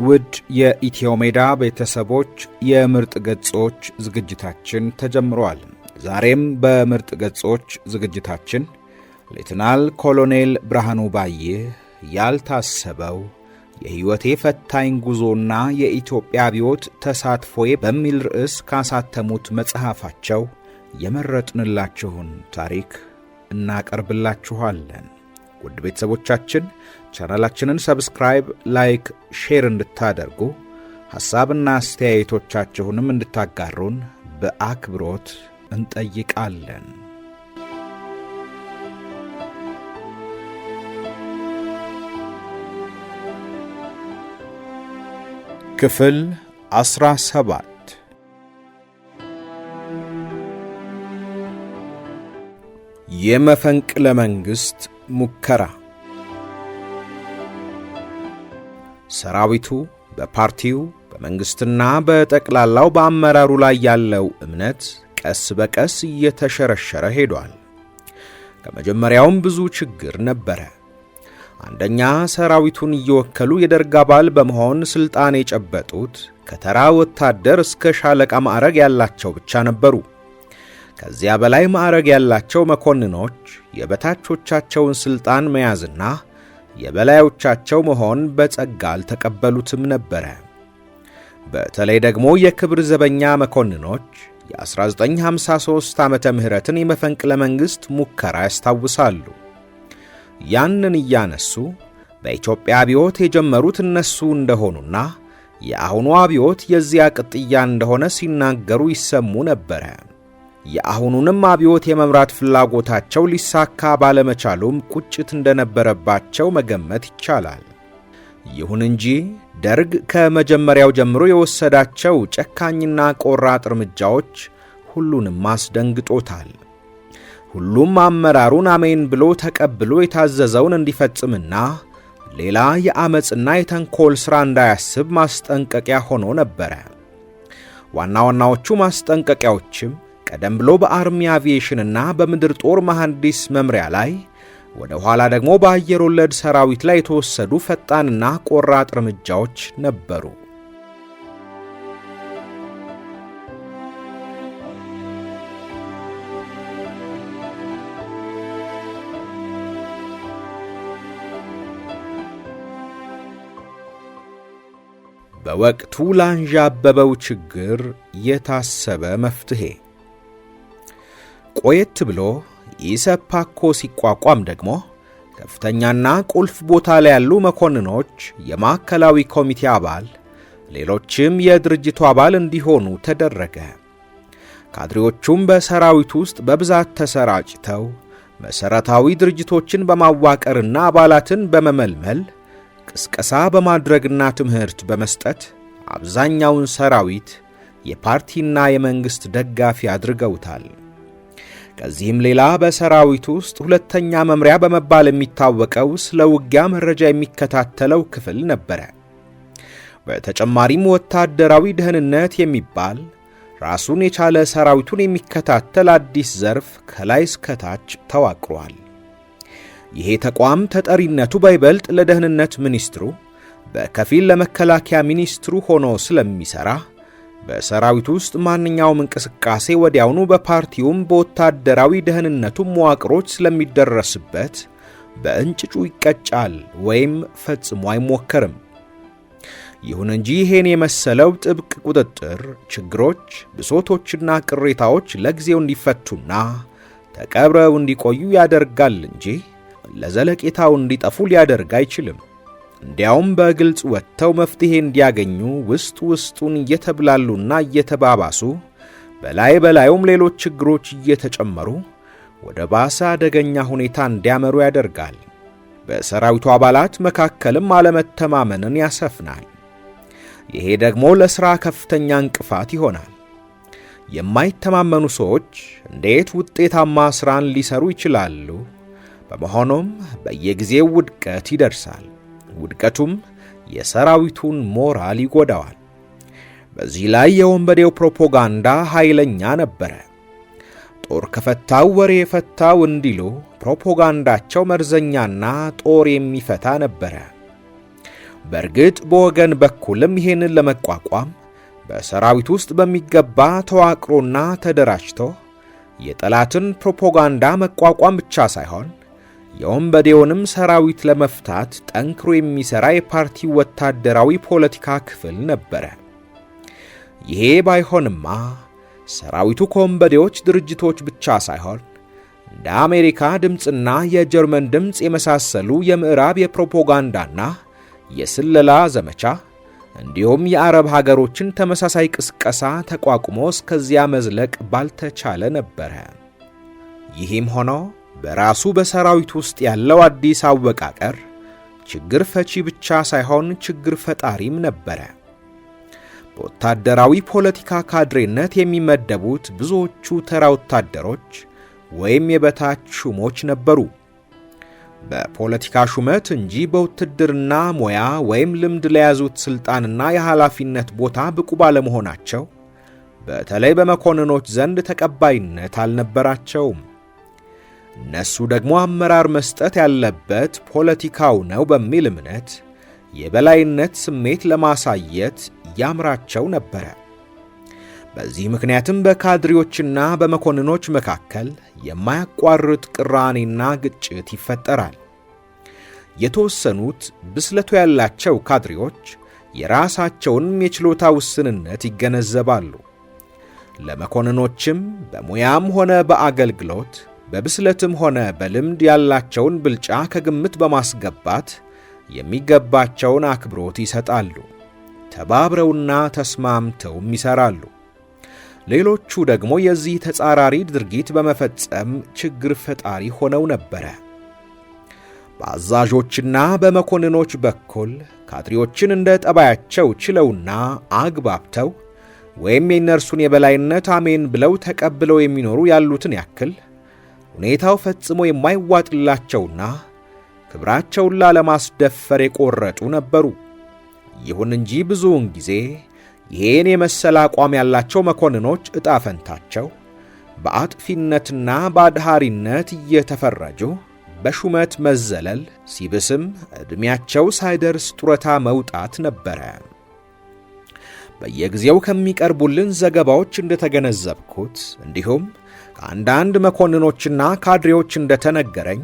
ውድ የኢትዮሜዳ ቤተሰቦች የምርጥ ገጾች ዝግጅታችን ተጀምሯል። ዛሬም በምርጥ ገጾች ዝግጅታችን ሌተናል ኮሎኔል ብርሃኑ ባየ ያልታሰበው የሕይወቴ ፈታኝ ጉዞና የኢትዮጵያ አብዮት ተሳትፎዬ በሚል ርዕስ ካሳተሙት መጽሐፋቸው የመረጥንላችሁን ታሪክ እናቀርብላችኋለን። ውድ ቤተሰቦቻችን ቻናላችንን ሰብስክራይብ፣ ላይክ፣ ሼር እንድታደርጉ ሐሳብና አስተያየቶቻችሁንም እንድታጋሩን በአክብሮት እንጠይቃለን። ክፍል 17 የመፈንቅለ መንግሥት ሙከራ። ሰራዊቱ በፓርቲው በመንግሥትና በጠቅላላው በአመራሩ ላይ ያለው እምነት ቀስ በቀስ እየተሸረሸረ ሄዷል። ከመጀመሪያውም ብዙ ችግር ነበረ። አንደኛ፣ ሰራዊቱን እየወከሉ የደርግ አባል በመሆን ሥልጣን የጨበጡት ከተራ ወታደር እስከ ሻለቃ ማዕረግ ያላቸው ብቻ ነበሩ። ከዚያ በላይ ማዕረግ ያላቸው መኮንኖች የበታቾቻቸውን ሥልጣን መያዝና የበላዮቻቸው መሆን በጸጋ አልተቀበሉትም ነበረ። በተለይ ደግሞ የክብር ዘበኛ መኮንኖች የ1953 ዓመተ ምህረትን የመፈንቅለ መንግሥት ሙከራ ያስታውሳሉ። ያንን እያነሱ በኢትዮጵያ አብዮት የጀመሩት እነሱ እንደሆኑና የአሁኑ አብዮት የዚያ ቅጥያ እንደሆነ ሲናገሩ ይሰሙ ነበረ። የአሁኑንም አብዮት የመምራት ፍላጎታቸው ሊሳካ ባለመቻሉም ቁጭት እንደነበረባቸው መገመት ይቻላል። ይሁን እንጂ ደርግ ከመጀመሪያው ጀምሮ የወሰዳቸው ጨካኝና ቆራጥ እርምጃዎች ሁሉንም አስደንግጦታል። ሁሉም አመራሩን አሜን ብሎ ተቀብሎ የታዘዘውን እንዲፈጽምና ሌላ የአመጽና የተንኮል ሥራ እንዳያስብ ማስጠንቀቂያ ሆኖ ነበረ። ዋና ዋናዎቹ ማስጠንቀቂያዎችም ቀደም ብሎ በአርሚ አቪዬሽንና በምድር ጦር መሐንዲስ መምሪያ ላይ፣ ወደ ኋላ ደግሞ በአየር ወለድ ሰራዊት ላይ የተወሰዱ ፈጣንና ቆራጥ እርምጃዎች ነበሩ። በወቅቱ ላንዣበበው ችግር የታሰበ መፍትሄ። ቆየት ብሎ ኢሰፓኮ ሲቋቋም ደግሞ ከፍተኛና ቁልፍ ቦታ ላይ ያሉ መኮንኖች የማዕከላዊ ኮሚቴ አባል፣ ሌሎችም የድርጅቱ አባል እንዲሆኑ ተደረገ። ካድሬዎቹም በሰራዊቱ ውስጥ በብዛት ተሰራጭተው መሠረታዊ ድርጅቶችን በማዋቀርና አባላትን በመመልመል ቅስቀሳ በማድረግና ትምህርት በመስጠት አብዛኛውን ሰራዊት የፓርቲና የመንግሥት ደጋፊ አድርገውታል። ከዚህም ሌላ በሰራዊቱ ውስጥ ሁለተኛ መምሪያ በመባል የሚታወቀው ስለ ውጊያ መረጃ የሚከታተለው ክፍል ነበረ። በተጨማሪም ወታደራዊ ደህንነት የሚባል ራሱን የቻለ ሰራዊቱን የሚከታተል አዲስ ዘርፍ ከላይ እስከታች ተዋቅሯል። ይሄ ተቋም ተጠሪነቱ በይበልጥ ለደህንነት ሚኒስትሩ፣ በከፊል ለመከላከያ ሚኒስትሩ ሆኖ ስለሚሠራ በሰራዊቱ ውስጥ ማንኛውም እንቅስቃሴ ወዲያውኑ በፓርቲውም በወታደራዊ ደህንነቱም መዋቅሮች ስለሚደረስበት በእንጭጩ ይቀጫል ወይም ፈጽሞ አይሞከርም። ይሁን እንጂ ይሄን የመሰለው ጥብቅ ቁጥጥር ችግሮች፣ ብሶቶችና ቅሬታዎች ለጊዜው እንዲፈቱና ተቀብረው እንዲቆዩ ያደርጋል እንጂ ለዘለቄታው እንዲጠፉ ሊያደርግ አይችልም። እንዲያውም በግልጽ ወጥተው መፍትሄ እንዲያገኙ ውስጥ ውስጡን እየተብላሉና እየተባባሱ በላይ በላዩም ሌሎች ችግሮች እየተጨመሩ ወደ ባሰ አደገኛ ሁኔታ እንዲያመሩ ያደርጋል። በሰራዊቱ አባላት መካከልም አለመተማመንን ያሰፍናል። ይሄ ደግሞ ለሥራ ከፍተኛ እንቅፋት ይሆናል። የማይተማመኑ ሰዎች እንዴት ውጤታማ ሥራን ሊሰሩ ይችላሉ? በመሆኑም በየጊዜው ውድቀት ይደርሳል። ውድቀቱም የሰራዊቱን ሞራል ይጎዳዋል። በዚህ ላይ የወንበዴው ፕሮፓጋንዳ ኃይለኛ ነበረ። ጦር ከፈታው ወሬ የፈታው እንዲሉ ፕሮፓጋንዳቸው መርዘኛና ጦር የሚፈታ ነበረ። በእርግጥ በወገን በኩልም ይሄንን ለመቋቋም በሰራዊት ውስጥ በሚገባ ተዋቅሮና ተደራጅቶ የጠላትን ፕሮፓጋንዳ መቋቋም ብቻ ሳይሆን የወንበዴውንም ሰራዊት ለመፍታት ጠንክሮ የሚሰራ የፓርቲ ወታደራዊ ፖለቲካ ክፍል ነበረ። ይሄ ባይሆንማ ሰራዊቱ ከወንበዴዎች ድርጅቶች ብቻ ሳይሆን እንደ አሜሪካ ድምፅና የጀርመን ድምፅ የመሳሰሉ የምዕራብ የፕሮፓጋንዳና የስለላ ዘመቻ እንዲሁም የአረብ ሀገሮችን ተመሳሳይ ቅስቀሳ ተቋቁሞ እስከዚያ መዝለቅ ባልተቻለ ነበረ። ይህም ሆኖ በራሱ በሰራዊት ውስጥ ያለው አዲስ አወቃቀር ችግር ፈቺ ብቻ ሳይሆን ችግር ፈጣሪም ነበረ። በወታደራዊ ፖለቲካ ካድሬነት የሚመደቡት ብዙዎቹ ተራ ወታደሮች ወይም የበታች ሹሞች ነበሩ። በፖለቲካ ሹመት እንጂ በውትድርና ሙያ ወይም ልምድ ለያዙት ስልጣንና የኃላፊነት ቦታ ብቁ ባለመሆናቸው በተለይ በመኮንኖች ዘንድ ተቀባይነት አልነበራቸውም። እነሱ ደግሞ አመራር መስጠት ያለበት ፖለቲካው ነው በሚል እምነት የበላይነት ስሜት ለማሳየት ያምራቸው ነበረ። በዚህ ምክንያትም በካድሬዎችና በመኮንኖች መካከል የማያቋርጥ ቅራኔና ግጭት ይፈጠራል። የተወሰኑት ብስለቱ ያላቸው ካድሬዎች የራሳቸውንም የችሎታ ውስንነት ይገነዘባሉ። ለመኮንኖችም በሙያም ሆነ በአገልግሎት በብስለትም ሆነ በልምድ ያላቸውን ብልጫ ከግምት በማስገባት የሚገባቸውን አክብሮት ይሰጣሉ። ተባብረውና ተስማምተውም ይሰራሉ። ሌሎቹ ደግሞ የዚህ ተጻራሪ ድርጊት በመፈጸም ችግር ፈጣሪ ሆነው ነበረ። በአዛዦችና በመኮንኖች በኩል ካድሬዎችን እንደ ጠባያቸው ችለውና አግባብተው ወይም የእነርሱን የበላይነት አሜን ብለው ተቀብለው የሚኖሩ ያሉትን ያክል ሁኔታው ፈጽሞ የማይዋጥላቸውና ክብራቸውን ላለማስደፈር የቆረጡ ነበሩ። ይሁን እንጂ ብዙውን ጊዜ ይህን የመሰለ አቋም ያላቸው መኮንኖች ዕጣ ፈንታቸው በአጥፊነትና በአድሃሪነት እየተፈረጁ በሹመት መዘለል፣ ሲብስም ዕድሜያቸው ሳይደርስ ጡረታ መውጣት ነበረ። በየጊዜው ከሚቀርቡልን ዘገባዎች እንደተገነዘብኩት እንዲሁም ከአንዳንድ መኮንኖችና ካድሬዎች እንደተነገረኝ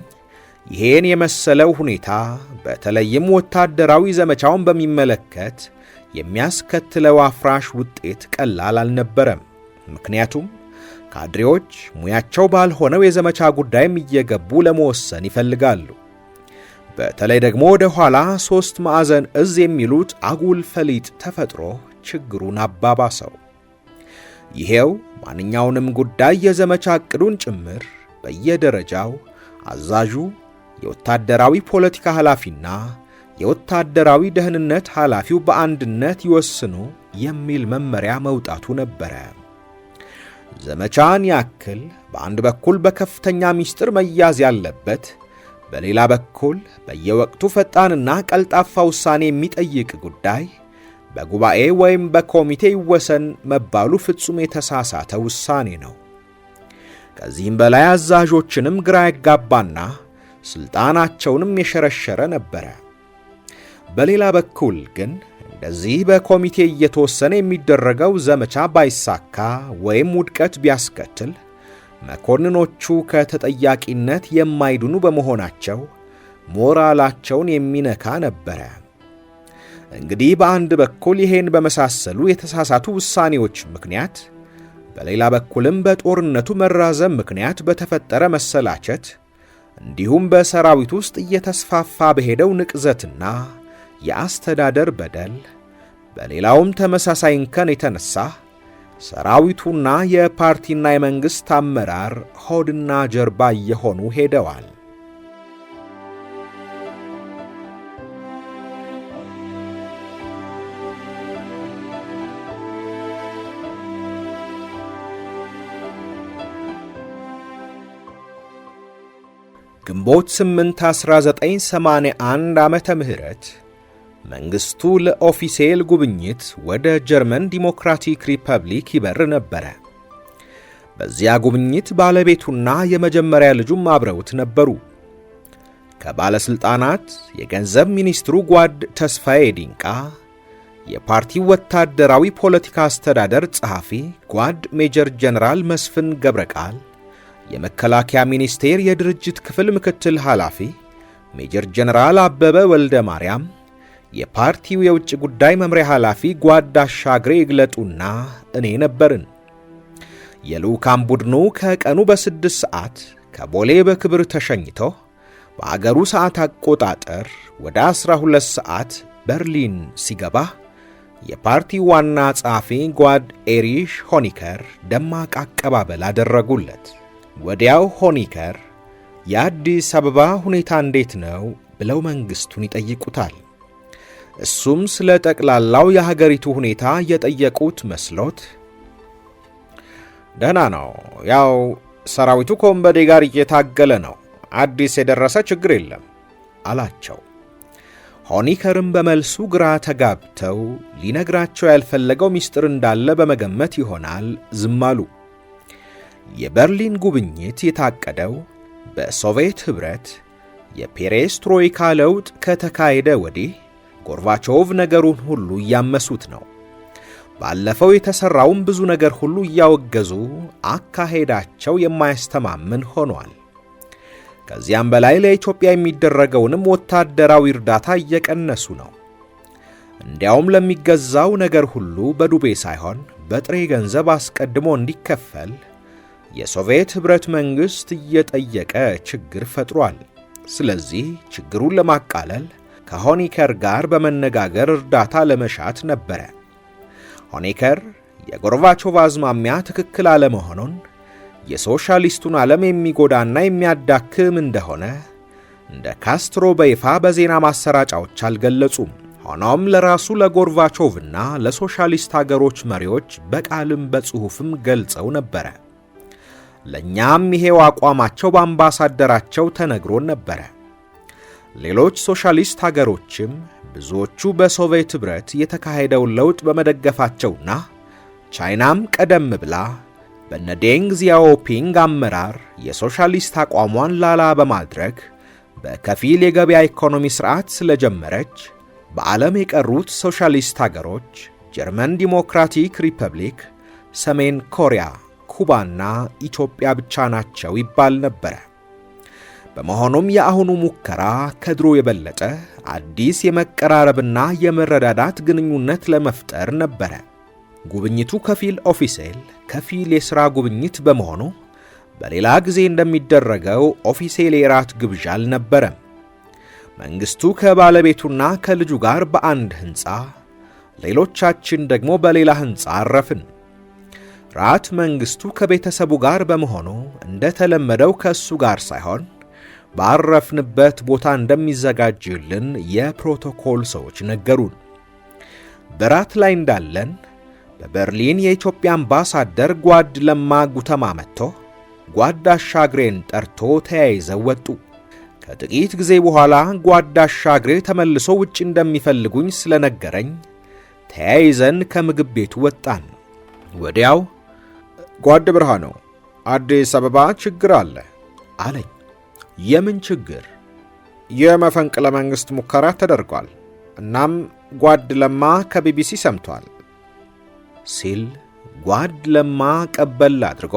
ይህን የመሰለው ሁኔታ በተለይም ወታደራዊ ዘመቻውን በሚመለከት የሚያስከትለው አፍራሽ ውጤት ቀላል አልነበረም። ምክንያቱም ካድሬዎች ሙያቸው ባልሆነው የዘመቻ ጉዳይም እየገቡ ለመወሰን ይፈልጋሉ። በተለይ ደግሞ ወደ ኋላ 3 ማዕዘን እዝ የሚሉት አጉል ፈሊጥ ተፈጥሮ ችግሩን አባባሰው። ይሄው ማንኛውንም ጉዳይ የዘመቻ ዕቅዱን ጭምር በየደረጃው አዛዡ፣ የወታደራዊ ፖለቲካ ኃላፊና የወታደራዊ ደህንነት ኃላፊው በአንድነት ይወስኑ የሚል መመሪያ መውጣቱ ነበረ። ዘመቻን ያክል በአንድ በኩል በከፍተኛ ሚስጥር መያዝ ያለበት፣ በሌላ በኩል በየወቅቱ ፈጣንና ቀልጣፋ ውሳኔ የሚጠይቅ ጉዳይ በጉባኤ ወይም በኮሚቴ ይወሰን መባሉ ፍጹም የተሳሳተ ውሳኔ ነው። ከዚህም በላይ አዛዦችንም ግራ ያጋባና ስልጣናቸውንም የሸረሸረ ነበረ። በሌላ በኩል ግን እንደዚህ በኮሚቴ እየተወሰነ የሚደረገው ዘመቻ ባይሳካ ወይም ውድቀት ቢያስከትል መኮንኖቹ ከተጠያቂነት የማይድኑ በመሆናቸው ሞራላቸውን የሚነካ ነበረ። እንግዲህ በአንድ በኩል ይሄን በመሳሰሉ የተሳሳቱ ውሳኔዎች ምክንያት፣ በሌላ በኩልም በጦርነቱ መራዘም ምክንያት በተፈጠረ መሰላቸት እንዲሁም በሰራዊት ውስጥ እየተስፋፋ በሄደው ንቅዘትና የአስተዳደር በደል፣ በሌላውም ተመሳሳይ እንከን የተነሳ ሰራዊቱና የፓርቲና የመንግሥት አመራር ሆድና ጀርባ እየሆኑ ሄደዋል። ግንቦት 8 1981 ዓመተ ምህረት መንግስቱ ለኦፊሴል ጉብኝት ወደ ጀርመን ዲሞክራቲክ ሪፐብሊክ ይበር ነበረ። በዚያ ጉብኝት ባለቤቱና የመጀመሪያ ልጁም አብረውት ነበሩ። ከባለስልጣናት የገንዘብ ሚኒስትሩ ጓድ ተስፋዬ ዲንቃ፣ የፓርቲው ወታደራዊ ፖለቲካ አስተዳደር ጸሐፊ ጓድ ሜጀር ጀነራል መስፍን ገብረቃል፣ የመከላከያ ሚኒስቴር የድርጅት ክፍል ምክትል ኃላፊ ሜጀር ጀነራል አበበ ወልደ ማርያም፣ የፓርቲው የውጭ ጉዳይ መምሪያ ኃላፊ ጓድ አሻግሬ ይግለጡና እኔ ነበርን። የልዑካን ቡድኑ ከቀኑ በ6 ሰዓት ከቦሌ በክብር ተሸኝቶ በአገሩ ሰዓት አቆጣጠር ወደ 12 ሰዓት በርሊን ሲገባ የፓርቲው ዋና ጸሐፊ ጓድ ኤሪሽ ሆኒከር ደማቅ አቀባበል አደረጉለት። ወዲያው ሆኒከር የአዲስ አበባ ሁኔታ እንዴት ነው ብለው መንግስቱን ይጠይቁታል። እሱም ስለ ጠቅላላው የሀገሪቱ ሁኔታ የጠየቁት መስሎት ደህና ነው፣ ያው ሰራዊቱ ከወንበዴ ጋር እየታገለ ነው፣ አዲስ የደረሰ ችግር የለም አላቸው። ሆኒከርም በመልሱ ግራ ተጋብተው ሊነግራቸው ያልፈለገው ምስጢር እንዳለ በመገመት ይሆናል ዝም አሉ። የበርሊን ጉብኝት የታቀደው በሶቪየት ኅብረት የፔሬስትሮይካ ለውጥ ከተካሄደ ወዲህ ጎርባቾቭ ነገሩን ሁሉ እያመሱት ነው። ባለፈው የተሰራውን ብዙ ነገር ሁሉ እያወገዙ አካሄዳቸው የማያስተማምን ሆኗል። ከዚያም በላይ ለኢትዮጵያ የሚደረገውንም ወታደራዊ እርዳታ እየቀነሱ ነው። እንዲያውም ለሚገዛው ነገር ሁሉ በዱቤ ሳይሆን በጥሬ ገንዘብ አስቀድሞ እንዲከፈል የሶቪየት ኅብረት መንግሥት እየጠየቀ ችግር ፈጥሯል። ስለዚህ ችግሩን ለማቃለል ከሆኒከር ጋር በመነጋገር እርዳታ ለመሻት ነበረ። ሆኒከር የጎርባቾቭ አዝማሚያ ትክክል አለመሆኑን፣ የሶሻሊስቱን ዓለም የሚጎዳና የሚያዳክም እንደሆነ እንደ ካስትሮ በይፋ በዜና ማሰራጫዎች አልገለጹም። ሆኖም ለራሱ ለጎርባቾቭና ለሶሻሊስት አገሮች መሪዎች በቃልም በጽሑፍም ገልጸው ነበረ። ለእኛም ይሄው አቋማቸው በአምባሳደራቸው ተነግሮን ነበረ። ሌሎች ሶሻሊስት አገሮችም ብዙዎቹ በሶቪየት ኅብረት የተካሄደውን ለውጥ በመደገፋቸውና ቻይናም ቀደም ብላ በነ ዴንግ ዚያኦፒንግ አመራር የሶሻሊስት አቋሟን ላላ በማድረግ በከፊል የገበያ ኢኮኖሚ ሥርዓት ስለጀመረች በዓለም የቀሩት ሶሻሊስት አገሮች ጀርመን ዲሞክራቲክ ሪፐብሊክ፣ ሰሜን ኮሪያ፣ ኩባና ኢትዮጵያ ብቻ ናቸው ይባል ነበረ። በመሆኑም የአሁኑ ሙከራ ከድሮ የበለጠ አዲስ የመቀራረብና የመረዳዳት ግንኙነት ለመፍጠር ነበረ። ጉብኝቱ ከፊል ኦፊሴል ከፊል የሥራ ጉብኝት በመሆኑ በሌላ ጊዜ እንደሚደረገው ኦፊሴል የራት ግብዣ አልነበረም። መንግሥቱ ከባለቤቱና ከልጁ ጋር በአንድ ሕንፃ፣ ሌሎቻችን ደግሞ በሌላ ሕንፃ አረፍን። ራት መንግሥቱ ከቤተሰቡ ጋር በመሆኑ እንደተለመደው ከእሱ ጋር ሳይሆን ባረፍንበት ቦታ እንደሚዘጋጅልን የፕሮቶኮል ሰዎች ነገሩን። በራት ላይ እንዳለን በበርሊን የኢትዮጵያ አምባሳደር ጓድ ለማ ጉተማ መጥቶ ጓድ አሻግሬን ጠርቶ ተያይዘው ወጡ። ከጥቂት ጊዜ በኋላ ጓድ አሻግሬ ተመልሶ ውጭ እንደሚፈልጉኝ ስለነገረኝ ተያይዘን ከምግብ ቤቱ ወጣን። ወዲያው ጓድ ብርሃኑ አዲስ አበባ ችግር አለ አለኝ። የምን ችግር? የመፈንቅለ መንግሥት ሙከራ ተደርጓል። እናም ጓድ ለማ ከቢቢሲ ሰምቷል ሲል ጓድ ለማ ቀበል አድርጎ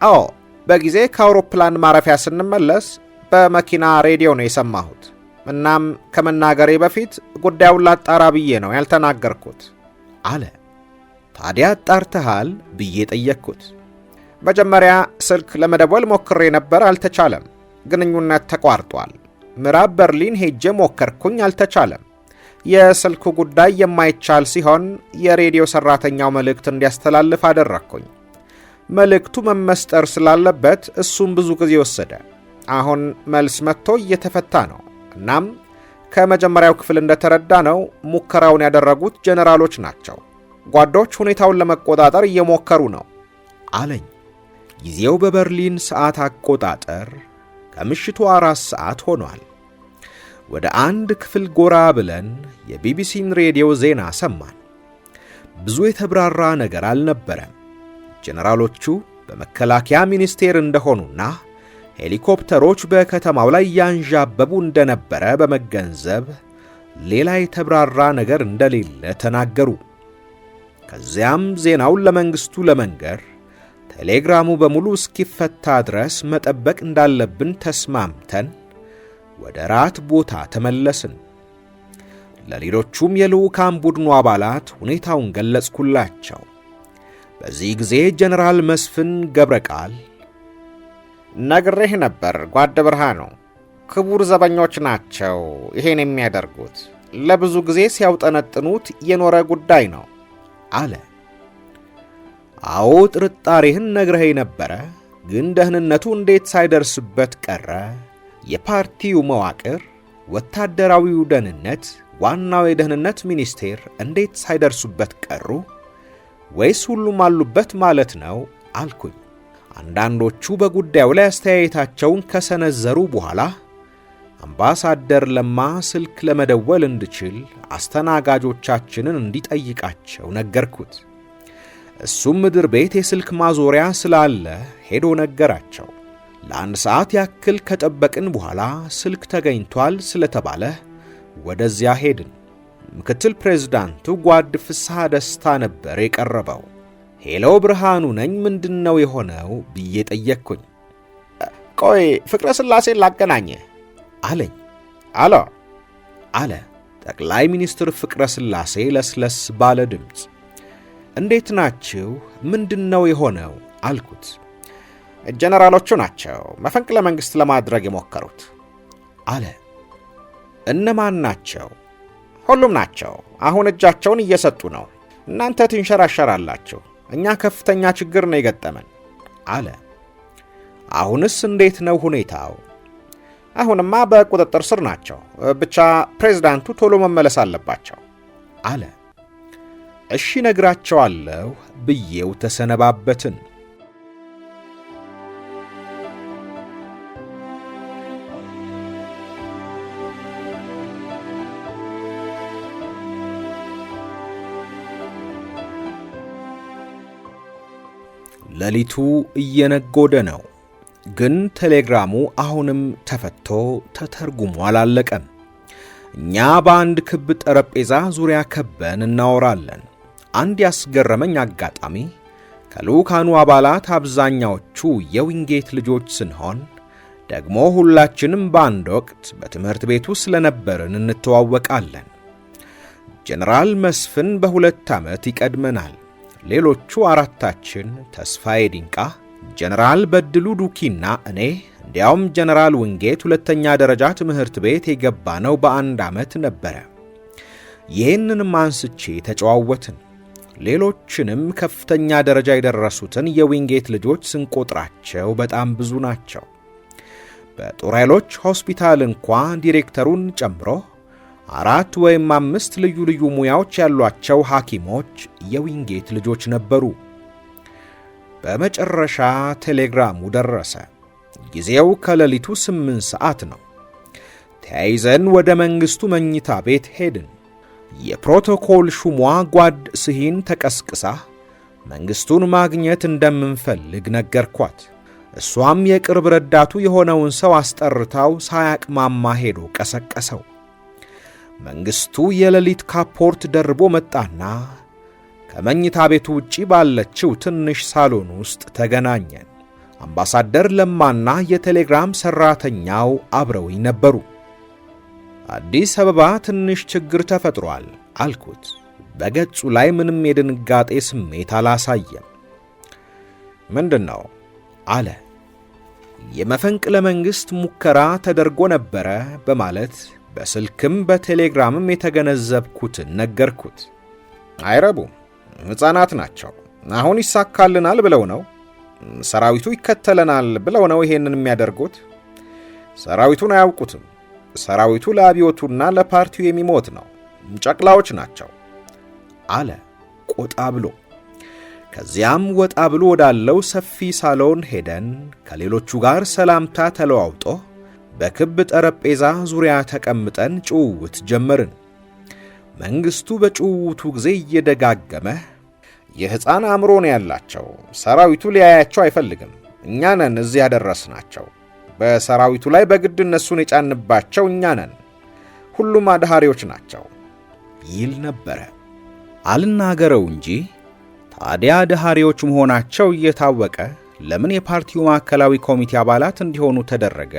አዎ፣ በጊዜ ከአውሮፕላን ማረፊያ ስንመለስ በመኪና ሬዲዮ ነው የሰማሁት። እናም ከመናገሬ በፊት ጉዳዩን ላጣራ ብዬ ነው ያልተናገርኩት አለ። ታዲያ አጣርተሃል ብዬ ጠየቅኩት። መጀመሪያ ስልክ ለመደወል ሞክሬ ነበር፣ አልተቻለም። ግንኙነት ተቋርጧል። ምዕራብ በርሊን ሄጄ ሞከርኩኝ፣ አልተቻለም። የስልኩ ጉዳይ የማይቻል ሲሆን የሬዲዮ ሰራተኛው መልእክት እንዲያስተላልፍ አደረግኩኝ። መልእክቱ መመስጠር ስላለበት እሱም ብዙ ጊዜ ወሰደ። አሁን መልስ መጥቶ እየተፈታ ነው። እናም ከመጀመሪያው ክፍል እንደተረዳ ነው ሙከራውን ያደረጉት ጀነራሎች ናቸው። ጓዶች ሁኔታውን ለመቆጣጠር እየሞከሩ ነው አለኝ። ጊዜው በበርሊን ሰዓት አቆጣጠር ከምሽቱ 4 ሰዓት ሆኗል። ወደ አንድ ክፍል ጎራ ብለን የቢቢሲን ሬዲዮ ዜና ሰማን። ብዙ የተብራራ ነገር አልነበረም። ጀነራሎቹ በመከላከያ ሚኒስቴር እንደሆኑና ሄሊኮፕተሮች በከተማው ላይ ያንዣበቡ እንደነበረ በመገንዘብ ሌላ የተብራራ ነገር እንደሌለ ተናገሩ። ከዚያም ዜናውን ለመንግስቱ ለመንገር ቴሌግራሙ በሙሉ እስኪፈታ ድረስ መጠበቅ እንዳለብን ተስማምተን ወደ ራት ቦታ ተመለስን። ለሌሎቹም የልዑካን ቡድኑ አባላት ሁኔታውን ገለጽኩላቸው። በዚህ ጊዜ ጀነራል መስፍን ገብረቃል ነግሬህ ነበር ጓድ ብርሃኑ፣ ክቡር ዘበኞች ናቸው ይሄን የሚያደርጉት፣ ለብዙ ጊዜ ሲያውጠነጥኑት የኖረ ጉዳይ ነው አለ። አዎ ጥርጣሬህን ነግረኸኝ ነበረ፣ ግን ደህንነቱ እንዴት ሳይደርስበት ቀረ? የፓርቲው መዋቅር፣ ወታደራዊው ደህንነት፣ ዋናው የደህንነት ሚኒስቴር እንዴት ሳይደርሱበት ቀሩ? ወይስ ሁሉም አሉበት ማለት ነው አልኩኝ። አንዳንዶቹ በጉዳዩ ላይ አስተያየታቸውን ከሰነዘሩ በኋላ አምባሳደር ለማ ስልክ ለመደወል እንድችል አስተናጋጆቻችንን እንዲጠይቃቸው ነገርኩት። እሱም ምድር ቤት የስልክ ማዞሪያ ስላለ ሄዶ ነገራቸው። ለአንድ ሰዓት ያክል ከጠበቅን በኋላ ስልክ ተገኝቷል ስለተባለ ወደዚያ ሄድን። ምክትል ፕሬዝዳንቱ ጓድ ፍስሐ ደስታ ነበር የቀረበው። ሄሎ ብርሃኑ ነኝ፣ ምንድነው የሆነው ብዬ ጠየቅኩኝ። ቆይ ፍቅረ ሥላሴን ላገናኘህ አለኝ። አለ ጠቅላይ ሚኒስትር ፍቅረ ሥላሴ ለስለስ ባለ ድምፅ። እንዴት ናችሁ? ምንድነው የሆነው አልኩት። ጀነራሎቹ ናቸው መፈንቅለ መንግሥት ለማድረግ የሞከሩት አለ። እነማን ናቸው? ሁሉም ናቸው። አሁን እጃቸውን እየሰጡ ነው። እናንተ ትንሸራሸራላችሁ፣ እኛ ከፍተኛ ችግር ነው የገጠመን አለ። አሁንስ እንዴት ነው ሁኔታው? አሁንማ በቁጥጥር ስር ናቸው፣ ብቻ ፕሬዝዳንቱ ቶሎ መመለስ አለባቸው አለ። እሺ ነግራቸዋለሁ ብዬው ተሰነባበትን። ሌሊቱ እየነጎደ ነው፣ ግን ቴሌግራሙ አሁንም ተፈቶ ተተርጉሞ አላለቀም። እኛ በአንድ ክብ ጠረጴዛ ዙሪያ ከበን እናወራለን። አንድ ያስገረመኝ አጋጣሚ ከልዑካኑ አባላት አብዛኛዎቹ የዊንጌት ልጆች ስንሆን ደግሞ ሁላችንም በአንድ ወቅት በትምህርት ቤቱ ስለነበርን እንተዋወቃለን። ጀነራል መስፍን በ2 ዓመት ይቀድመናል። ሌሎቹ አራታችን ተስፋዬ ዲንቃ፣ ጀነራል በድሉ ዱኪና እኔ እንዲያውም ጀነራል ዊንጌት 2ኛ ደረጃ ትምህርት ቤት የገባነው በ1 ዓመት ነበረ። ይህንንም አንስቼ ተጨዋወትን። ሌሎችንም ከፍተኛ ደረጃ የደረሱትን የዊንጌት ልጆች ስንቆጥራቸው በጣም ብዙ ናቸው። በጦር ኃይሎች ሆስፒታል እንኳ ዲሬክተሩን ጨምሮ 4 ወይም 5 ልዩ ልዩ ሙያዎች ያሏቸው ሐኪሞች የዊንጌት ልጆች ነበሩ። በመጨረሻ ቴሌግራሙ ደረሰ። ጊዜው ከሌሊቱ 8 ሰዓት ነው። ተያይዘን ወደ መንግስቱ መኝታ ቤት ሄድን። የፕሮቶኮል ሹሟ ጓድ ስሂን ተቀስቅሳ መንግስቱን ማግኘት እንደምንፈልግ ነገርኳት። እሷም የቅርብ ረዳቱ የሆነውን ሰው አስጠርታው ሳያቅማማ ሄዶ ቀሰቀሰው። መንግስቱ የሌሊት ካፖርት ደርቦ መጣና ከመኝታ ቤቱ ውጪ ባለችው ትንሽ ሳሎን ውስጥ ተገናኘን። አምባሳደር ለማና የቴሌግራም ሰራተኛው አብረውኝ ነበሩ። አዲስ አበባ ትንሽ ችግር ተፈጥሯል አልኩት። በገጹ ላይ ምንም የድንጋጤ ስሜት አላሳየም። ምንድነው አለ። የመፈንቅለ መንግስት ሙከራ ተደርጎ ነበረ በማለት በስልክም በቴሌግራምም የተገነዘብኩትን ነገርኩት። አይረቡም፣ ሕፃናት ናቸው። አሁን ይሳካልናል ብለው ነው፣ ሰራዊቱ ይከተለናል ብለው ነው ይሄንን የሚያደርጉት። ሰራዊቱን አያውቁትም። ሰራዊቱ ለአብዮቱና ለፓርቲው የሚሞት ነው። ጨቅላዎች ናቸው አለ ቆጣ ብሎ። ከዚያም ወጣ ብሎ ወዳለው ሰፊ ሳሎን ሄደን ከሌሎቹ ጋር ሰላምታ ተለዋውጦ በክብ ጠረጴዛ ዙሪያ ተቀምጠን ጭውውት ጀመርን። መንግስቱ በጭውውቱ ጊዜ እየደጋገመ የሕፃን አእምሮ ነው ያላቸው፣ ሰራዊቱ ሊያያቸው አይፈልግም፣ እኛ ነን እዚህ ያደረስናቸው በሰራዊቱ ላይ በግድ እነሱን የጫንባቸው እኛ ነን። ሁሉም አድሃሪዎች ናቸው ይል ነበረ። አልናገረው እንጂ ታዲያ አድሃሪዎች መሆናቸው እየታወቀ ለምን የፓርቲው ማዕከላዊ ኮሚቴ አባላት እንዲሆኑ ተደረገ?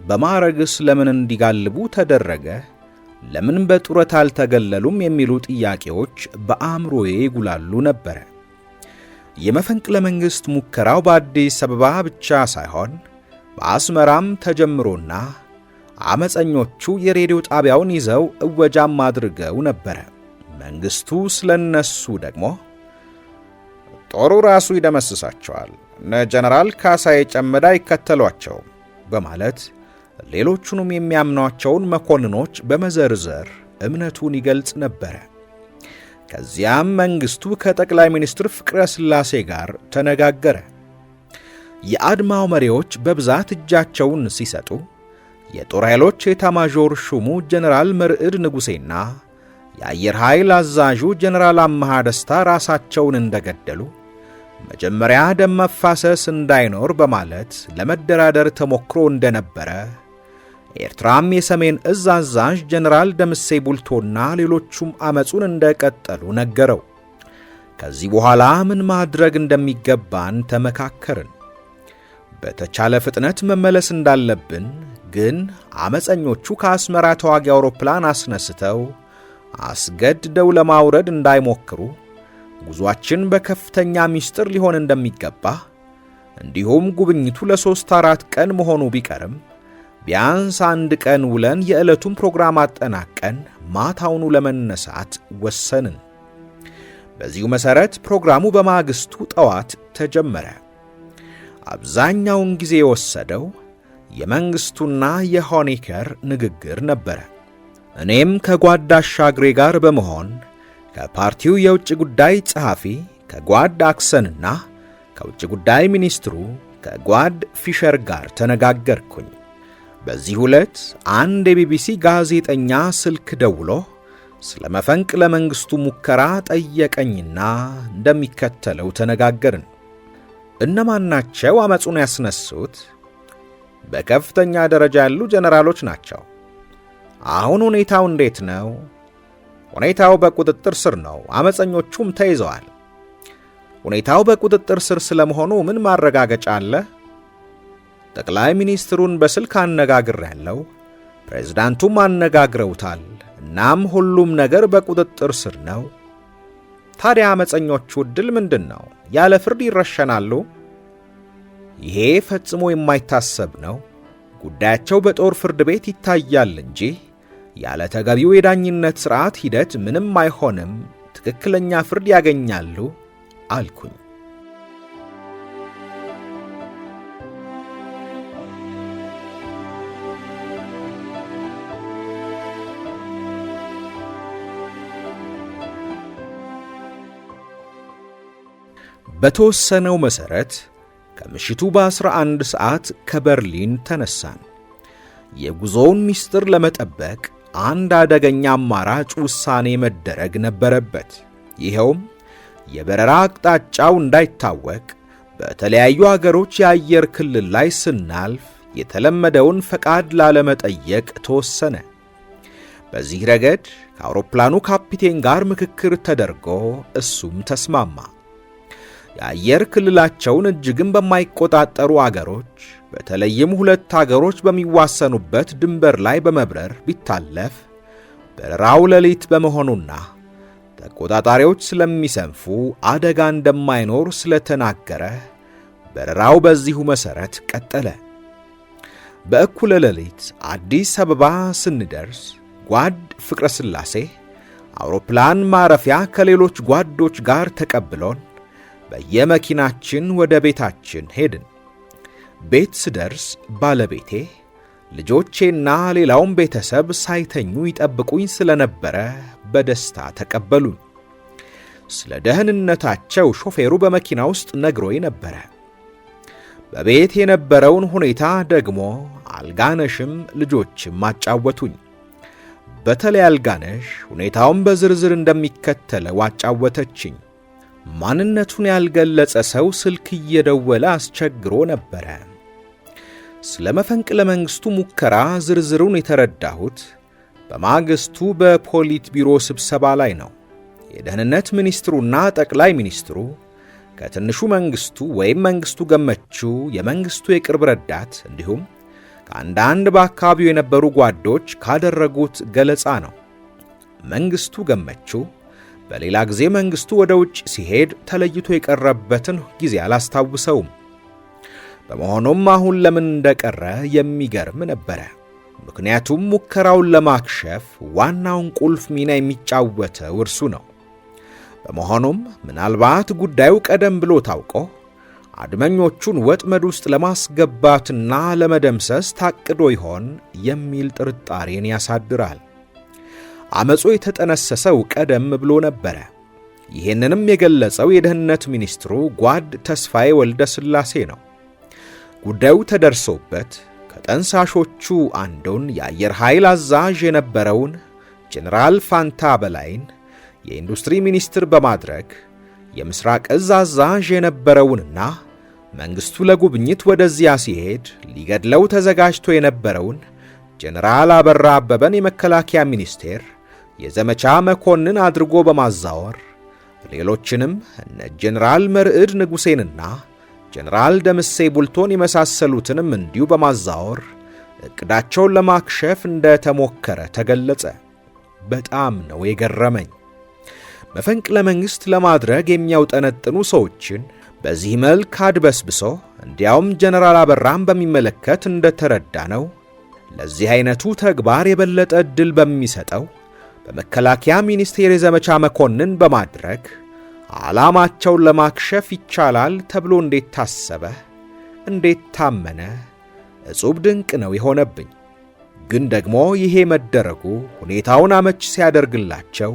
በማዕረግስ ለምን እንዲጋልቡ ተደረገ? ለምን በጡረታ አልተገለሉም? የሚሉ ጥያቄዎች በአእምሮዬ ይጉላሉ ነበረ። የመፈንቅለ መንግሥት ሙከራው በአዲስ አበባ ብቻ ሳይሆን በአስመራም ተጀምሮና አመፀኞቹ የሬዲዮ ጣቢያውን ይዘው እወጃም አድርገው ነበረ። መንግሥቱ ስለነሱ ደግሞ ጦሩ ራሱ ይደመስሳቸዋል፣ እነ ጀነራል ካሳዬ ጨመዳ ይከተሏቸው በማለት ሌሎቹንም የሚያምኗቸውን መኮንኖች በመዘርዘር እምነቱን ይገልጽ ነበረ። ከዚያም መንግሥቱ ከጠቅላይ ሚኒስትር ፍቅረ ሥላሴ ጋር ተነጋገረ። የአድማው መሪዎች በብዛት እጃቸውን ሲሰጡ የጦር ኃይሎች ኤታማዦር ሹሙ ጀነራል መርዕድ ንጉሴና የአየር ኃይል አዛዡ ጀነራል አመሃ ደስታ ራሳቸውን እንደገደሉ መጀመሪያ ደም መፋሰስ እንዳይኖር በማለት ለመደራደር ተሞክሮ እንደነበረ ኤርትራም የሰሜን እዝ አዛዥ ጀነራል ደምሴ ቡልቶና ሌሎቹም አመጹን እንደቀጠሉ ነገረው። ከዚህ በኋላ ምን ማድረግ እንደሚገባን ተመካከርን። በተቻለ ፍጥነት መመለስ እንዳለብን ግን አመፀኞቹ ከአስመራ ተዋጊ አውሮፕላን አስነስተው አስገድደው ለማውረድ እንዳይሞክሩ ጉዟችን በከፍተኛ ሚስጥር ሊሆን እንደሚገባ እንዲሁም ጉብኝቱ ለ3-4 ቀን መሆኑ ቢቀርም ቢያንስ 1 ቀን ውለን የዕለቱን ፕሮግራም አጠናቀን ማታውኑ ለመነሳት ወሰንን። በዚሁ መሠረት ፕሮግራሙ በማግስቱ ጠዋት ተጀመረ። አብዛኛውን ጊዜ የወሰደው የመንግሥቱና የሆኔከር ንግግር ነበረ። እኔም ከጓድ አሻግሬ ጋር በመሆን ከፓርቲው የውጭ ጉዳይ ጸሐፊ ከጓድ አክሰንና ከውጭ ጉዳይ ሚኒስትሩ ከጓድ ፊሸር ጋር ተነጋገርኩኝ። በዚህ ዕለት አንድ የቢቢሲ ጋዜጠኛ ስልክ ደውሎ ስለ መፈንቅለ መንግሥቱ ሙከራ ጠየቀኝና እንደሚከተለው ተነጋገርን። እነማን ናቸው አመጹን ያስነሱት? በከፍተኛ ደረጃ ያሉ ጀነራሎች ናቸው። አሁን ሁኔታው እንዴት ነው? ሁኔታው በቁጥጥር ስር ነው። አመፀኞቹም ተይዘዋል። ሁኔታው በቁጥጥር ስር ስለመሆኑ ምን ማረጋገጫ አለ? ጠቅላይ ሚኒስትሩን በስልክ አነጋግሬያለሁ። ፕሬዝዳንቱም አነጋግረውታል። እናም ሁሉም ነገር በቁጥጥር ስር ነው። ታዲያ አመፀኞቹ ዕድል ምንድን ነው? ያለ ፍርድ ይረሸናሉ? ይሄ ፈጽሞ የማይታሰብ ነው። ጉዳያቸው በጦር ፍርድ ቤት ይታያል እንጂ ያለ ተገቢው የዳኝነት ሥርዓት ሂደት ምንም አይሆንም። ትክክለኛ ፍርድ ያገኛሉ አልኩኝ። በተወሰነው መሠረት ከምሽቱ በ11 ሰዓት ከበርሊን ተነሳን። የጉዞውን ምስጢር ለመጠበቅ አንድ አደገኛ አማራጭ ውሳኔ መደረግ ነበረበት። ይኸውም የበረራ አቅጣጫው እንዳይታወቅ በተለያዩ አገሮች የአየር ክልል ላይ ስናልፍ የተለመደውን ፈቃድ ላለመጠየቅ ተወሰነ። በዚህ ረገድ ከአውሮፕላኑ ካፒቴን ጋር ምክክር ተደርጎ እሱም ተስማማ። የአየር ክልላቸውን እጅግም በማይቆጣጠሩ አገሮች በተለይም 2 አገሮች በሚዋሰኑበት ድንበር ላይ በመብረር ቢታለፍ በረራው ሌሊት በመሆኑና ተቆጣጣሪዎች ስለሚሰንፉ አደጋ እንደማይኖር ስለተናገረ በረራው በዚሁ መሠረት ቀጠለ። በእኩለ ሌሊት አዲስ አበባ ስንደርስ ጓድ ፍቅረ ሥላሴ አውሮፕላን ማረፊያ ከሌሎች ጓዶች ጋር ተቀብሎን በየመኪናችን ወደ ቤታችን ሄድን። ቤት ስደርስ ባለቤቴ፣ ልጆቼና ሌላውም ቤተሰብ ሳይተኙ ይጠብቁኝ ስለነበረ በደስታ ተቀበሉኝ። ስለ ደህንነታቸው ሾፌሩ በመኪና ውስጥ ነግሮኝ ነበረ። በቤት የነበረውን ሁኔታ ደግሞ አልጋነሽም ልጆችም አጫወቱኝ። በተለይ አልጋነሽ ሁኔታውን በዝርዝር እንደሚከተለው አጫወተችኝ። ማንነቱን ያልገለጸ ሰው ስልክ እየደወለ አስቸግሮ ነበረ። ስለ መፈንቅለ መንግሥቱ ሙከራ ዝርዝሩን የተረዳሁት በማግስቱ በፖሊት ቢሮ ስብሰባ ላይ ነው። የደህንነት ሚኒስትሩና ጠቅላይ ሚኒስትሩ ከትንሹ መንግሥቱ ወይም መንግሥቱ ገመቹ የመንግሥቱ የቅርብ ረዳት እንዲሁም ከአንዳንድ በአካባቢው የነበሩ ጓዶች ካደረጉት ገለጻ ነው። መንግሥቱ ገመቹ በሌላ ጊዜ መንግሥቱ ወደ ውጭ ሲሄድ ተለይቶ የቀረበትን ጊዜ አላስታውሰውም። በመሆኑም አሁን ለምን እንደቀረ የሚገርም ነበረ። ምክንያቱም ሙከራውን ለማክሸፍ ዋናውን ቁልፍ ሚና የሚጫወተው እርሱ ነው። በመሆኑም ምናልባት ጉዳዩ ቀደም ብሎ ታውቆ አድመኞቹን ወጥመድ ውስጥ ለማስገባትና ለመደምሰስ ታቅዶ ይሆን የሚል ጥርጣሬን ያሳድራል። አመጹ የተጠነሰሰው ቀደም ብሎ ነበረ። ይህንንም የገለጸው የደህንነት ሚኒስትሩ ጓድ ተስፋዬ ወልደ ሥላሴ ነው። ጉዳዩ ተደርሶበት ከጠንሳሾቹ አንዱን የአየር ኃይል አዛዥ የነበረውን ጀነራል ፋንታ በላይን የኢንዱስትሪ ሚኒስትር በማድረግ የምስራቅ እዝ አዛዥ የነበረውንና መንግሥቱ ለጉብኝት ወደዚያ ሲሄድ ሊገድለው ተዘጋጅቶ የነበረውን ጀነራል አበራ አበበን የመከላከያ ሚኒስቴር የዘመቻ መኮንን አድርጎ በማዛወር ሌሎችንም እነ ጀነራል መርዕድ ንጉሴንና ጀነራል ደምሴ ቡልቶን የመሳሰሉትንም እንዲሁ በማዛወር እቅዳቸውን ለማክሸፍ እንደተሞከረ ተገለጸ። በጣም ነው የገረመኝ። መፈንቅለ መንግሥት ለማድረግ የሚያውጠነጥኑ ሰዎችን በዚህ መልክ አድበስብሶ እንዲያውም ጀነራል አበራም በሚመለከት እንደተረዳ ነው ለዚህ አይነቱ ተግባር የበለጠ ዕድል በሚሰጠው በመከላከያ ሚኒስቴር የዘመቻ መኮንን በማድረግ ዓላማቸውን ለማክሸፍ ይቻላል ተብሎ እንዴት ታሰበ? እንዴት ታመነ? እጹብ ድንቅ ነው የሆነብኝ። ግን ደግሞ ይሄ መደረጉ ሁኔታውን አመች ሲያደርግላቸው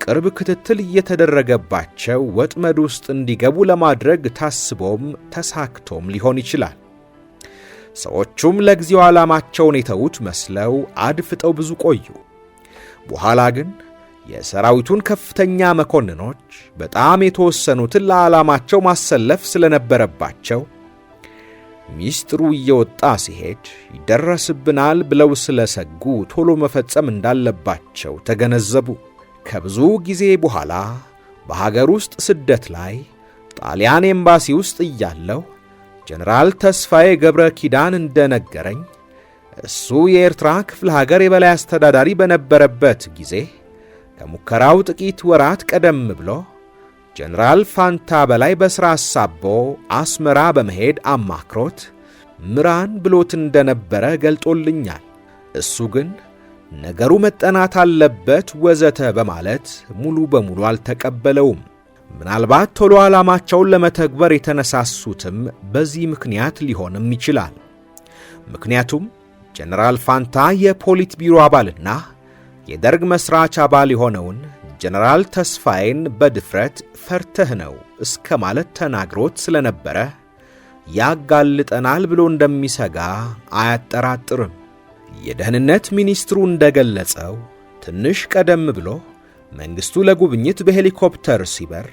ቅርብ ክትትል እየተደረገባቸው ወጥመድ ውስጥ እንዲገቡ ለማድረግ ታስቦም ተሳክቶም ሊሆን ይችላል። ሰዎቹም ለጊዜው ዓላማቸውን የተዉት መስለው አድፍጠው ብዙ ቆዩ። በኋላ ግን የሰራዊቱን ከፍተኛ መኮንኖች በጣም የተወሰኑትን ለዓላማቸው ማሰለፍ ስለነበረባቸው ሚስጥሩ እየወጣ ሲሄድ ይደረስብናል ብለው ስለሰጉ ቶሎ መፈጸም እንዳለባቸው ተገነዘቡ። ከብዙ ጊዜ በኋላ በሀገር ውስጥ ስደት ላይ ጣሊያን ኤምባሲ ውስጥ እያለሁ ጀነራል ተስፋዬ ገብረ ኪዳን እንደነገረኝ እሱ የኤርትራ ክፍለ ሀገር የበላይ አስተዳዳሪ በነበረበት ጊዜ ከሙከራው ጥቂት ወራት ቀደም ብሎ ጀነራል ፋንታ በላይ በሥራ አሳቦ አስመራ በመሄድ አማክሮት ምራን ብሎት እንደነበረ ገልጦልኛል። እሱ ግን ነገሩ መጠናት አለበት ወዘተ በማለት ሙሉ በሙሉ አልተቀበለውም። ምናልባት ቶሎ ዓላማቸውን ለመተግበር የተነሳሱትም በዚህ ምክንያት ሊሆንም ይችላል። ምክንያቱም ጀነራል ፋንታ የፖሊት ቢሮ አባልና የደርግ መስራች አባል የሆነውን ጀነራል ተስፋዬን በድፍረት ፈርተህ ነው እስከ ማለት ተናግሮት ስለነበረ ያጋልጠናል ብሎ እንደሚሰጋ አያጠራጥርም። የደህንነት ሚኒስትሩ እንደገለጸው ትንሽ ቀደም ብሎ መንግሥቱ ለጉብኝት በሄሊኮፕተር ሲበር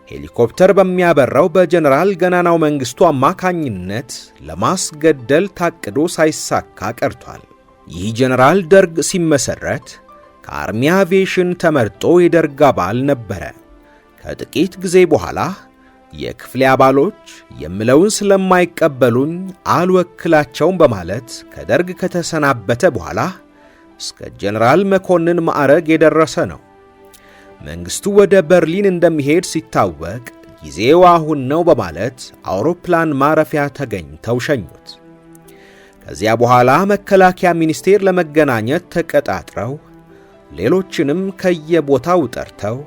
ሄሊኮፕተር በሚያበራው በጀነራል ገናናው መንግሥቱ አማካኝነት ለማስገደል ታቅዶ ሳይሳካ ቀርቷል። ይህ ጀነራል ደርግ ሲመሰረት ከአርሚ አቪዬሽን ተመርጦ የደርግ አባል ነበረ። ከጥቂት ጊዜ በኋላ የክፍሌ አባሎች የምለውን ስለማይቀበሉኝ አልወክላቸውም በማለት ከደርግ ከተሰናበተ በኋላ እስከ ጀነራል መኮንን ማዕረግ የደረሰ ነው። መንግሥቱ ወደ በርሊን እንደሚሄድ ሲታወቅ ጊዜው አሁን ነው በማለት አውሮፕላን ማረፊያ ተገኝተው ሸኙት። ከዚያ በኋላ መከላከያ ሚኒስቴር ለመገናኘት ተቀጣጥረው ሌሎችንም ከየቦታው ጠርተው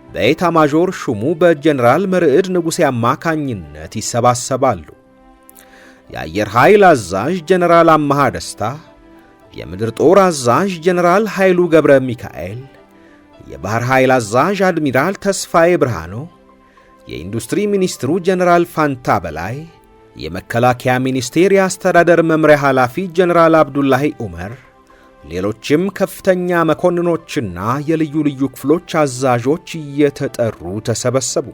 በኤታ ማዦር ሹሙ በጀነራል መርዕድ ንጉሴ አማካኝነት ይሰባሰባሉ። የአየር ኃይል አዛዥ ጀነራል አማሃ ደስታ፣ የምድር ጦር አዛዥ ጀነራል ኃይሉ ገብረ ሚካኤል፣ የባህር ኃይል አዛዥ አድሚራል ተስፋዬ ብርሃኑ፣ የኢንዱስትሪ ሚኒስትሩ ጀነራል ፋንታ በላይ፣ የመከላከያ ሚኒስቴር የአስተዳደር መምሪያ ኃላፊ ጀነራል አብዱላሂ ዑመር፣ ሌሎችም ከፍተኛ መኮንኖችና የልዩ ልዩ ክፍሎች አዛዦች እየተጠሩ ተሰበሰቡ።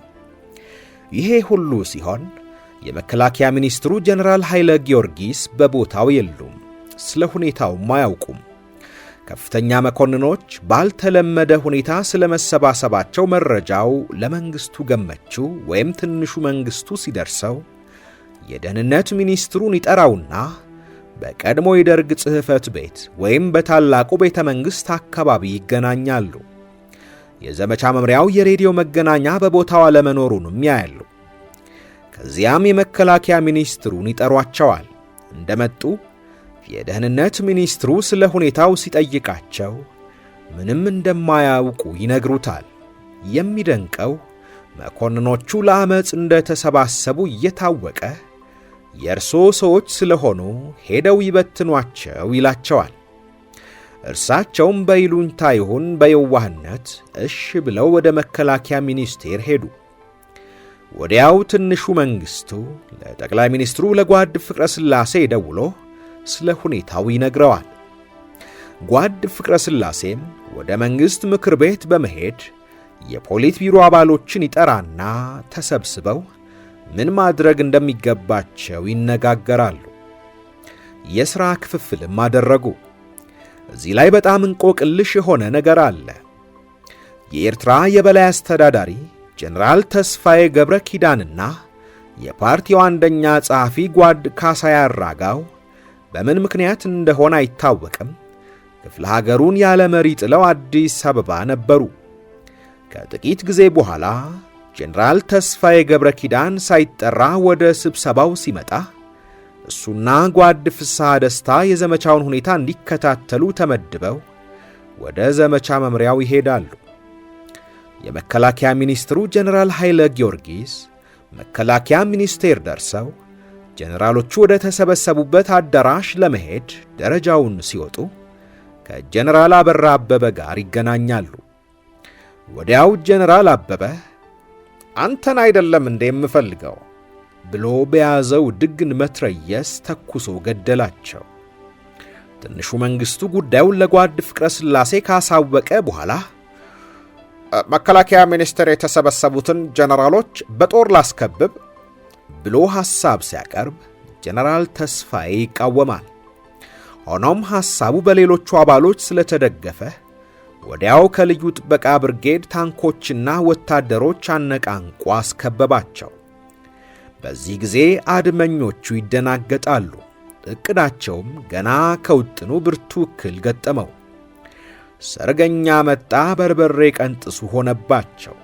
ይሄ ሁሉ ሲሆን የመከላከያ ሚኒስትሩ ጀነራል ኃይለ ጊዮርጊስ በቦታው የሉም፣ ስለ ሁኔታውም አያውቁም። ከፍተኛ መኮንኖች ባልተለመደ ሁኔታ ስለመሰባሰባቸው መረጃው ለመንግስቱ ገመቹ ወይም ትንሹ መንግስቱ ሲደርሰው የደህንነት ሚኒስትሩን ይጠራውና በቀድሞ የደርግ ጽሕፈት ቤት ወይም በታላቁ ቤተ መንግሥት አካባቢ ይገናኛሉ። የዘመቻ መምሪያው የሬዲዮ መገናኛ በቦታው አለመኖሩንም ያያሉ። ከዚያም የመከላከያ ሚኒስትሩን ይጠሯቸዋል። እንደመጡ የደህንነት ሚኒስትሩ ስለ ሁኔታው ሲጠይቃቸው ምንም እንደማያውቁ ይነግሩታል። የሚደንቀው መኮንኖቹ ለአመፅ እንደተሰባሰቡ እየታወቀ የእርሶ ሰዎች ስለሆኑ ሄደው ይበትኗቸው ይላቸዋል። እርሳቸውም በይሉኝታ ይሁን በየዋህነት እሺ ብለው ወደ መከላከያ ሚኒስቴር ሄዱ። ወዲያው ትንሹ መንግስቱ ለጠቅላይ ሚኒስትሩ ለጓድ ፍቅረ ሥላሴ ደውሎ ስለ ሁኔታው ይነግረዋል። ጓድ ፍቅረ ሥላሴም ወደ መንግሥት ምክር ቤት በመሄድ የፖሊት ቢሮ አባሎችን ይጠራና ተሰብስበው ምን ማድረግ እንደሚገባቸው ይነጋገራሉ። የሥራ ክፍፍልም አደረጉ። እዚህ ላይ በጣም እንቆቅልሽ የሆነ ነገር አለ። የኤርትራ የበላይ አስተዳዳሪ ጀነራል ተስፋዬ ገብረ ኪዳንና የፓርቲው አንደኛ ጸሐፊ ጓድ ካሳዬ አራጋው በምን ምክንያት እንደሆነ አይታወቅም ክፍለ ሀገሩን ያለ መሪ ጥለው አዲስ አበባ ነበሩ። ከጥቂት ጊዜ በኋላ ጀነራል ተስፋዬ ገብረ ኪዳን ሳይጠራ ወደ ስብሰባው ሲመጣ እሱና ጓድ ፍስሐ ደስታ የዘመቻውን ሁኔታ እንዲከታተሉ ተመድበው ወደ ዘመቻ መምሪያው ይሄዳሉ። የመከላከያ ሚኒስትሩ ጀነራል ኃይለ ጊዮርጊስ መከላከያ ሚኒስቴር ደርሰው ጀነራሎቹ ወደ ተሰበሰቡበት አዳራሽ ለመሄድ ደረጃውን ሲወጡ ከጀነራል አበራ አበበ ጋር ይገናኛሉ። ወዲያው ጀነራል አበበ አንተን አይደለም እንደ የምፈልገው ብሎ በያዘው ድግን መትረየስ ተኩሶ ገደላቸው። ትንሹ መንግስቱ ጉዳዩን ለጓድ ፍቅረ ሥላሴ ካሳወቀ በኋላ መከላከያ ሚኒስቴር የተሰበሰቡትን ጀነራሎች በጦር ላስከብብ ብሎ ሐሳብ ሲያቀርብ ጀነራል ተስፋዬ ይቃወማል። ሆኖም ሐሳቡ በሌሎቹ አባሎች ስለተደገፈ ወዲያው ከልዩ ጥበቃ ብርጌድ ታንኮችና ወታደሮች አነቃንቆ አስከበባቸው። በዚህ ጊዜ አድመኞቹ ይደናገጣሉ። እቅዳቸውም ገና ከውጥኑ ብርቱ እክል ገጠመው። ሰርገኛ መጣ በርበሬ ቀንጥሱ ሆነባቸው።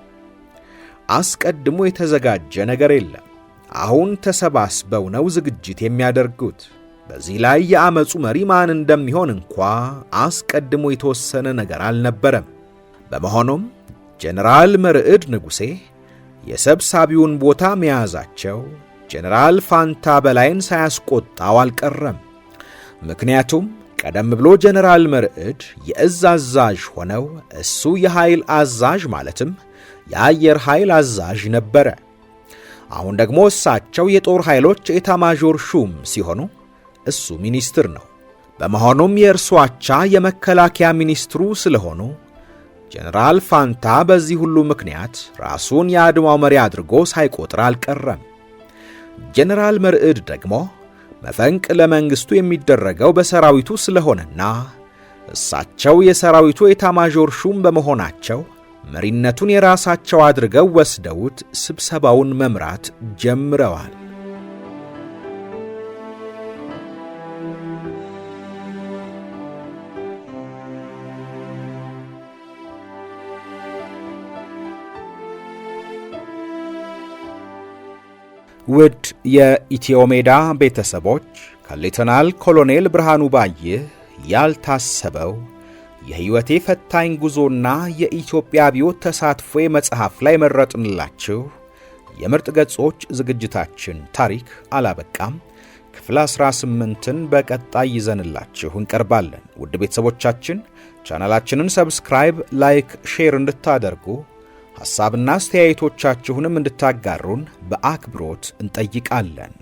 አስቀድሞ የተዘጋጀ ነገር የለም። አሁን ተሰባስበው ነው ዝግጅት የሚያደርጉት። በዚህ ላይ የአመፁ መሪ ማን እንደሚሆን እንኳ አስቀድሞ የተወሰነ ነገር አልነበረም። በመሆኑም ጀነራል መርዕድ ንጉሴ የሰብሳቢውን ቦታ መያዛቸው ጀነራል ፋንታ በላይን ሳያስቆጣው አልቀረም። ምክንያቱም ቀደም ብሎ ጀነራል መርዕድ የእዝ አዛዥ ሆነው እሱ የኃይል አዛዥ ማለትም የአየር ኃይል አዛዥ ነበረ። አሁን ደግሞ እሳቸው የጦር ኃይሎች ኤታማዦር ሹም ሲሆኑ እሱ ሚኒስትር ነው። በመሆኑም የእርሱ አቻ የመከላከያ ሚኒስትሩ ስለሆኑ ጀነራል ፋንታ በዚህ ሁሉ ምክንያት ራሱን የአድማው መሪ አድርጎ ሳይቆጥር አልቀረም። ጀነራል መርዕድ ደግሞ መፈንቅለ መንግስቱ የሚደረገው በሰራዊቱ ስለሆነና እሳቸው የሰራዊቱ ኤታማዦር ሹም በመሆናቸው መሪነቱን የራሳቸው አድርገው ወስደውት ስብሰባውን መምራት ጀምረዋል። ውድ የኢትዮ ሜዳ ቤተሰቦች ከሌተናል ኮሎኔል ብርሃኑ ባየ ያልታሰበው የሕይወቴ ፈታኝ ጉዞና የኢትዮጵያ አብዮት ተሳትፎ መጽሐፍ ላይ መረጥንላችሁ የምርጥ ገጾች ዝግጅታችን ታሪክ አላበቃም። ክፍል 18ን በቀጣይ ይዘንላችሁ እንቀርባለን። ውድ ቤተሰቦቻችን ቻናላችንን ሰብስክራይብ፣ ላይክ፣ ሼር እንድታደርጉ ሐሳብና አስተያየቶቻችሁንም እንድታጋሩን በአክብሮት እንጠይቃለን።